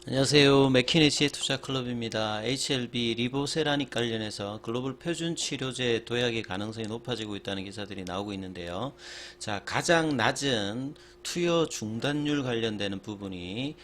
안녕하세요. 맥키니치의 투자클럽입니다. HLB 리보세라닉 관련해서 글로벌 표준 치료제 도약의 가능성이 높아지고 있다는 기사들이 나오고 있는데요. 자, 가장 낮은 투여 중단율 관련되는 부분이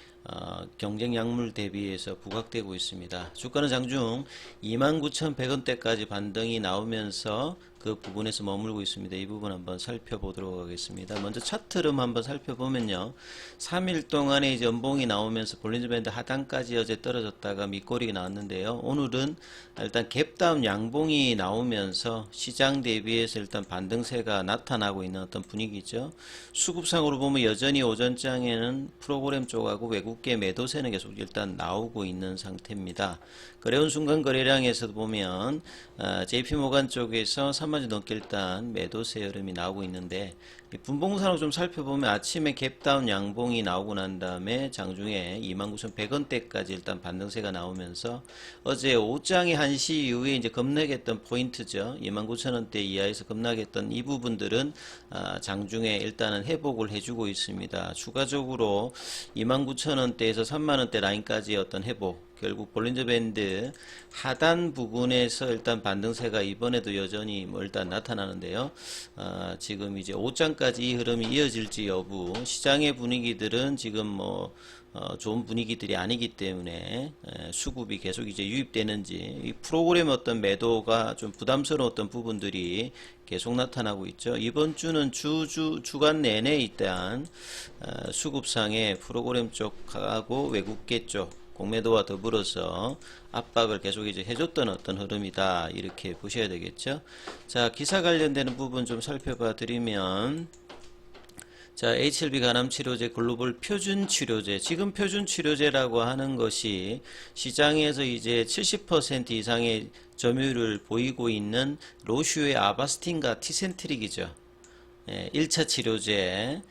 경쟁 약물 대비해서 부각되고 있습니다. 주가는 장중 29,100원대까지 반등이 나오면서 그 부분에서 머물고 있습니다. 이 부분 한번 살펴보도록 하겠습니다. 먼저 차트 흐름 한번 살펴보면요. 3일 동안에 이제 연봉이 나오면서 볼린저 밴드 하단까지 어제 떨어졌다가 밑꼬리가 나왔는데요. 오늘은 일단 갭다운 양봉이 나오면서 시장 대비해서 일단 반등세가 나타나고 있는 어떤 분위기죠. 수급상으로 보면 여전히 오전장에는 프로그램 쪽하고 외국계 매도세는 계속 일단 나오고 있는 상태입니다. 거래온 순간 거래량에서도 보면 JP모간 쪽에서 3만주 넘게 일단 매도세 흐름이 나오고 있는데, 분봉상으로 좀 살펴보면 아침에 갭다운 양봉이 나오고 난 다음에 장중에 29,100원대까지 일단 반등세가 나오면서 어제 오장이 1시 이후에 이제 급락했던 포인트죠. 29,000원대 이하에서 급락했던 이 부분들은 장중에 일단은 회복을 해주고 있습니다. 추가적으로 29,000원대에서 3만원대 라인까지 어떤 회복, 결국 볼린저 밴드 하단 부분에서 일단 반등세가 이번에도 여전히 일단 나타나는데요. 지금 이제 5장까지 이 흐름이 이어질지 여부, 시장의 분위기들은 지금 좋은 분위기들이 아니기 때문에 수급이 계속 이제 유입되는지, 이 프로그램 어떤 매도가 좀 부담스러운 어떤 부분들이 계속 나타나고 있죠. 이번 주는 주간 내내 일단 수급상의 프로그램 쪽하고 외국계 쪽 공매도와 더불어서 압박을 계속 이제 해줬던 어떤 흐름이다, 이렇게 보셔야 되겠죠. 자, 기사 관련되는 부분 좀 살펴봐 드리면, 자, HLB 간암 치료제 글로벌 표준 치료제, 지금 표준 치료제라고 하는 것이 시장에서 이제 70% 이상의 점유율을 보이고 있는 로슈의 아바스틴과 티센트릭이죠. 1차 치료제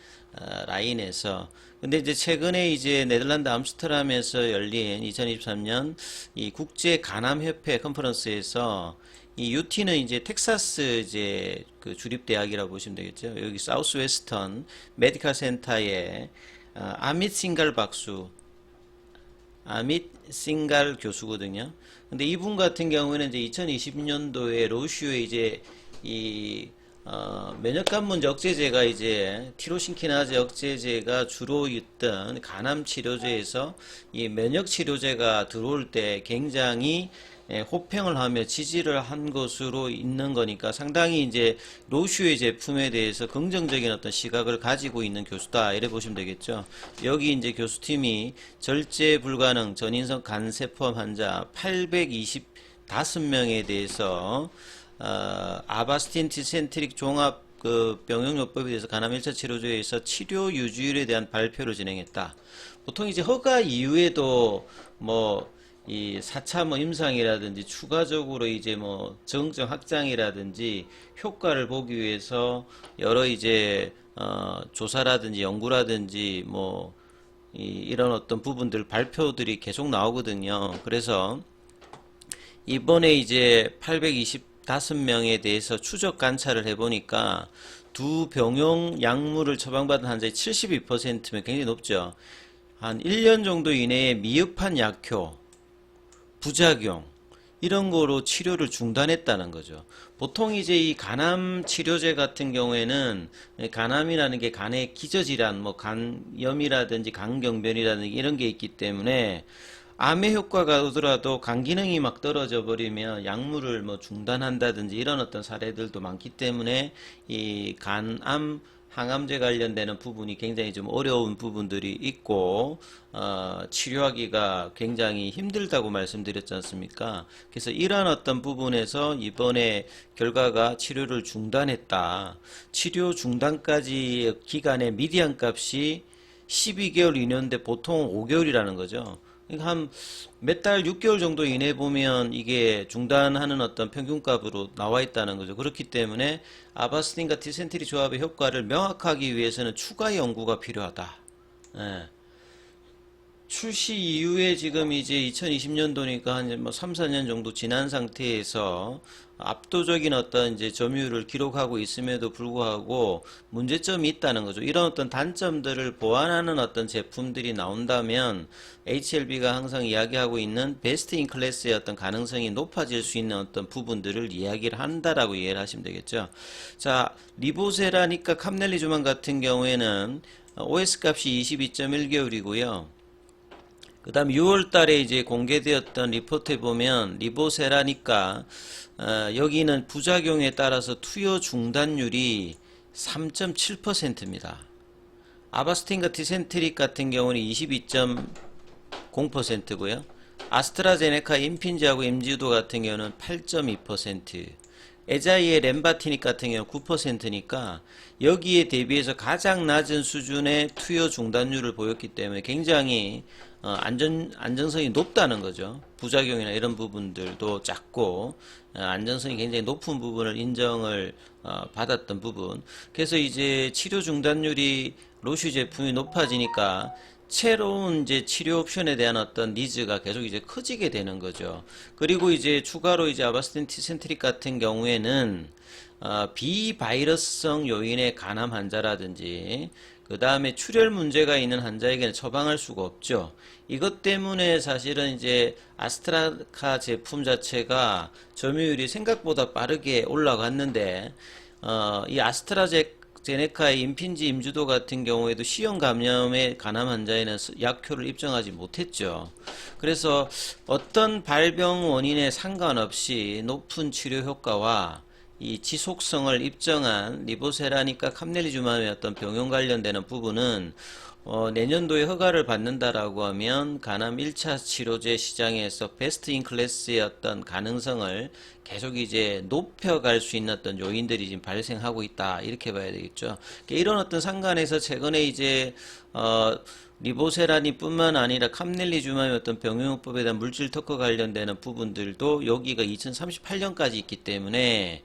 라인에서. 근데 이제 최근에 이제 네덜란드 암스테르담에서 열린 2023년 이 국제 간암협회 컨퍼런스에서 이 UT는 이제 텍사스 이제 그 주립대학이라고 보시면 되겠죠. 여기 사우스 웨스턴 메디컬 센터의 아밋 싱갈 박수, 아밋 싱갈 교수거든요. 근데 이분 같은 경우에는 이제 2020년도에 로슈의 이제 이 면역관문 억제제가 이제 티로신키나제 억제제가 주로 있던 간암 치료제에서 이 면역 치료제가 들어올 때 굉장히 호평을 하며 지지를 한 것으로 있는 거니까 상당히 이제 로슈의 제품에 대해서 긍정적인 어떤 시각을 가지고 있는 교수다, 이래 보시면 되겠죠. 여기 이제 교수팀이 절제 불가능 전인성 간세포 환자 825명에 대해서 아바스틴 티센트릭 종합 그 병용요법에 대해서 간암 1차 치료제에서 치료 유지율에 대한 발표를 진행했다. 보통 이제 허가 이후에도 이 4차 임상이라든지 추가적으로 이제 적응증 확장이라든지 효과를 보기 위해서 여러 이제 조사라든지 연구라든지 이런 어떤 부분들 발표들이 계속 나오거든요. 그래서 이번에 이제 825명에 대해서 추적 관찰을 해보니까 두 병용 약물을 처방받은 환자의 72%면 굉장히 높죠. 한 1년 정도 이내에 미흡한 약효, 부작용, 이런 거로 치료를 중단했다는 거죠. 보통 이제 이 간암 치료제 같은 경우에는 간암이라는 게 간의 기저질환, 간염이라든지 간경변이라든지 이런 게 있기 때문에 암의 효과가 오더라도 간 기능이 막 떨어져 버리면 약물을 중단한다든지 이런 어떤 사례들도 많기 때문에 이 간암 항암제 관련되는 부분이 굉장히 좀 어려운 부분들이 있고 치료하기가 굉장히 힘들다고 말씀드렸지 않습니까? 그래서 이러한 어떤 부분에서 이번에 결과가 치료를 중단했다. 치료 중단까지 기간의 미디안 값이 12개월 이내인데 보통 5개월이라는 거죠. 그러니까 한 몇 달, 6개월 정도 이내 보면 이게 중단하는 어떤 평균값으로 나와 있다는 거죠. 그렇기 때문에 아바스틴과 티센트리 조합의 효과를 명확하기 위해서는 추가 연구가 필요하다. 예. 출시 이후에 지금 이제 2020년도니까 한 뭐 3, 4년 정도 지난 상태에서 압도적인 어떤 이제 점유율을 기록하고 있음에도 불구하고 문제점이 있다는 거죠. 이런 어떤 단점들을 보완하는 어떤 제품들이 나온다면 HLB가 항상 이야기하고 있는 베스트 인 클래스의 어떤 가능성이 높아질 수 있는 어떤 부분들을 이야기를 한다라고 이해를 하시면 되겠죠. 자, 리보세라니까 캄넬리주만 같은 경우에는 OS 값이 22.1개월이고요. 그 다음 6월 달에 이제 공개되었던 리포트에 보면 리보세라니까 여기는 부작용에 따라서 투여 중단율이 3.7%입니다. 아바스틴과 티센트릭 같은 경우는 22.0%고요. 아스트라제네카 임핀지하고 임지우도 같은 경우는 8.2%, 에자이의 렘바티닉 같은 경우는 9%니까 여기에 대비해서 가장 낮은 수준의 투여 중단율을 보였기 때문에 굉장히 안전성이 높다는 거죠. 부작용이나 이런 부분들도 작고 안전성이 굉장히 높은 부분을 인정을 받았던 부분. 그래서 이제 치료 중단율이 로슈 제품이 높아지니까 새로운 이제 치료 옵션에 대한 어떤 니즈가 계속 이제 커지게 되는 거죠. 그리고 이제 추가로 이제 아바스틴 티센트릭 같은 경우에는 비바이러스성 요인의 간암 환자라든지 그 다음에 출혈 문제가 있는 환자에게는 처방할 수가 없죠. 이것 때문에 사실은 이제 아스트라카 제품 자체가 점유율이 생각보다 빠르게 올라갔는데 이 아스트라제네카의 임핀지 임주도 같은 경우에도 C형 감염의 간암 환자에는 약효를 입증하지 못했죠. 그래서 어떤 발병 원인에 상관없이 높은 치료 효과와 이 지속성을 입증한 리보세라니까 캄넬리주맘의 어떤 병용 관련되는 부분은 내년도에 허가를 받는다라고 하면 간암 1차 치료제 시장에서 베스트 인 클래스의 어떤 가능성을 계속 이제 높여갈 수 있는 어떤 요인들이 지금 발생하고 있다. 이렇게 봐야 되겠죠. 이런 어떤 상관에서 최근에 이제 리보세라니 뿐만 아니라 캄넬리주맘의 어떤 병용요법에 대한 물질 특허 관련되는 부분들도 여기가 2038년까지 있기 때문에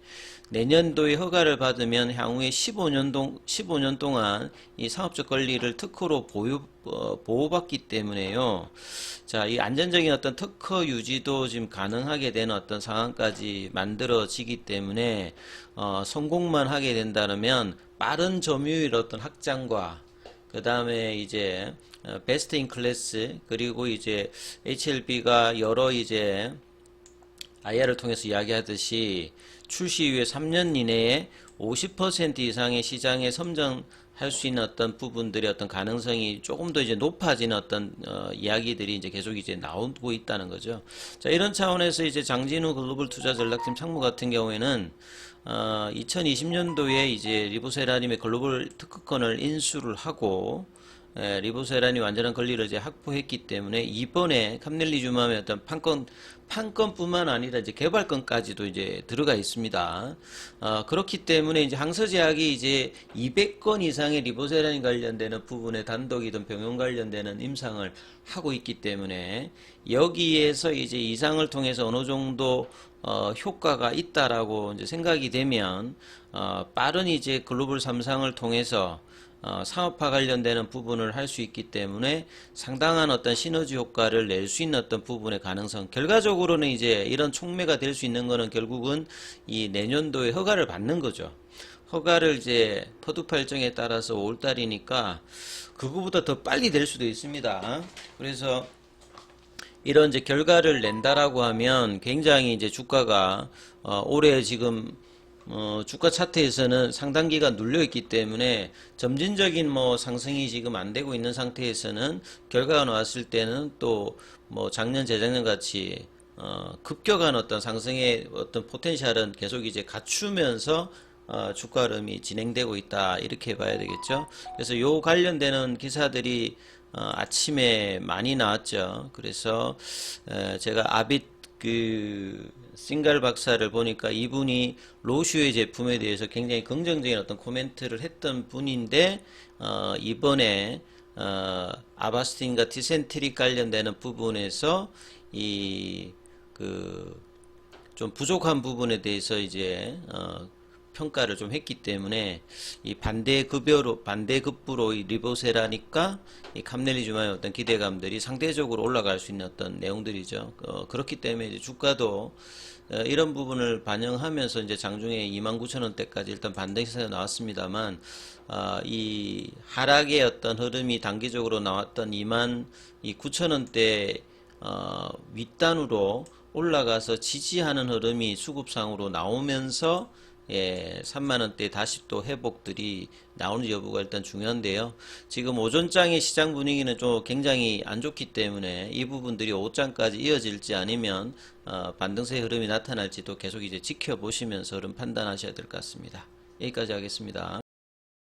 내년도에 허가를 받으면 향후에 15년 동안 이 상업적 권리를 특허로 보호받기 때문에요. 자, 이 안전적인 어떤 특허 유지도 지금 가능하게 되는 어떤 상황까지 만들어지기 때문에 성공만 하게 된다면 빠른 점유율 어떤 확장과 그 다음에 이제 베스트 인 클래스 그리고 이제 HLB가 여러 이제 IR을 통해서 이야기하듯이 출시 이후에 3년 이내에 50% 이상의 시장에 선점할 수 있는 어떤 부분들의 어떤 가능성이 조금 더 이제 높아지는 어떤 이야기들이 이제 계속 이제 나오고 있다는 거죠. 자, 이런 차원에서 이제 장진우 글로벌 투자 전략팀 상무 같은 경우에는 2020년도에 이제 리보세라님의 글로벌 특허권을 인수를 하고 리보세란이 완전한 권리를 이제 확보했기 때문에 이번에 캄넬리주맘의 어떤 판권뿐만 아니라 이제 개발권까지도 이제 들어가 있습니다. 그렇기 때문에 이제 항서제약이 이제 200건 이상의 리보세란이 관련되는 부분에 단독이든 병용 관련되는 임상을 하고 있기 때문에 여기에서 이제 이상을 통해서 어느 정도 효과가 있다라고 이제 생각이 되면 빠른 이제 글로벌 3상을 통해서 상업화 관련되는 부분을 할 수 있기 때문에 상당한 어떤 시너지 효과를 낼 수 있는 어떤 부분의 가능성. 결과적으로는 이제 이런 촉매가 될 수 있는 거는 결국은 이 내년도에 허가를 받는 거죠. 허가를 이제 퍼두파 일정에 따라서 5월달이니까 그거보다 더 빨리 될 수도 있습니다. 그래서 이런 이제 결과를 낸다라고 하면 굉장히 이제 주가가 올해 지금 주가 차트에서는 상당 기간 눌려 있기 때문에 점진적인 뭐 상승이 지금 안 되고 있는 상태에서는 결과가 나왔을 때는 또 뭐 작년 재작년 같이 급격한 어떤 상승의 어떤 포텐셜은 계속 이제 갖추면서 주가 흐름이 진행되고 있다 이렇게 봐야 되겠죠. 그래서 요 관련되는 기사들이 아침에 많이 나왔죠. 그래서 제가 아빗 싱갈 박사를 보니까 이분이 로슈의 제품에 대해서 굉장히 긍정적인 어떤 코멘트를 했던 분인데 이번에 아바스틴과 티센트릭 관련되는 부분에서 이 좀 부족한 부분에 대해서 이제 평가를 좀 했기 때문에 이 반대급부로 이 리보세라니까 이 카멜리즘의 어떤 기대감들이 상대적으로 올라갈 수 있는 어떤 내용들이죠. 그렇기 때문에 이제 주가도 이런 부분을 반영하면서 이제 장중에 29,000원대까지 일단 반등세가 나왔습니다만, 이 하락의 어떤 흐름이 단기적으로 나왔던 29,000원대 윗단으로 올라가서 지지하는 흐름이 수급상으로 나오면서 3만원대 다시 또 회복들이 나오는 여부가 일단 중요한데요. 지금 오전장의 시장 분위기는 좀 굉장히 안 좋기 때문에 이 부분들이 오후장까지 이어질지 아니면 반등세 흐름이 나타날지도 계속 이제 지켜보시면서 흐름 판단하셔야 될 것 같습니다. 여기까지 하겠습니다.